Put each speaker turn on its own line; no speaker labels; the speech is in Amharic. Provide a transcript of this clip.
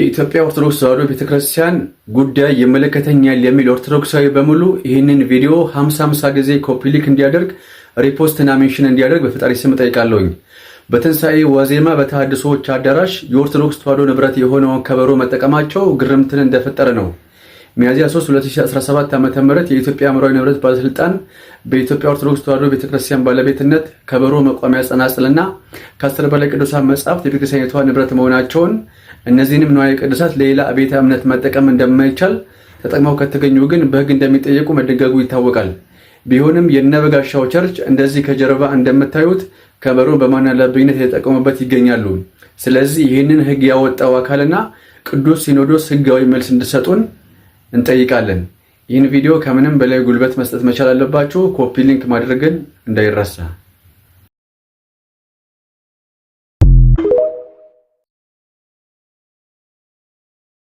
የኢትዮጵያ ኦርቶዶክስ ተዋሕዶ ቤተክርስቲያን ጉዳይ ይመለከተኛል የሚል ኦርቶዶክሳዊ በሙሉ ይህንን ቪዲዮ 50 ጊዜ ኮፒ ሊክ እንዲያደርግ ሪፖስት እና ሜንሽን እንዲያደርግ በፈጣሪ ስም ጠይቃለሁኝ። በትንሣኤ ዋዜማ በተሐድሶዎች አዳራሽ የኦርቶዶክስ ተዋሕዶ ንብረት የሆነውን ከበሮ መጠቀማቸው ግርምትን እንደፈጠረ ነው። ሚያዝያ 3 2017 ዓ.ም የኢትዮጵያ አእምሯዊ ንብረት ባለስልጣን በኢትዮጵያ ኦርቶዶክስ ተዋሕዶ ቤተክርስቲያን ባለቤትነት ከበሮ፣ መቋሚያ፣ ጸናጽልና ከ10 በላይ ቅዱሳን መጻሕፍት የቤተክርስቲያኒቷ ንብረት መሆናቸውን እነዚህንም ንዋየ ቅዱሳት ለሌላ ቤተ እምነት መጠቀም እንደማይቻል ተጠቅመው ከተገኙ ግን በሕግ እንደሚጠየቁ መደንገጉ ይታወቃል። ቢሆንም የነበጋሻው ቸርች እንደዚህ ከጀርባ እንደምታዩት ከበሮ በማናለብኝነት የተጠቀሙበት ይገኛሉ። ስለዚህ ይህንን ሕግ ያወጣው አካልና ቅዱስ ሲኖዶስ ሕጋዊ መልስ እንዲሰጡን እንጠይቃለን። ይህን ቪዲዮ ከምንም በላይ ጉልበት መስጠት መቻል አለባችሁ። ኮፒ ሊንክ ማድረግን እንዳይረሳ።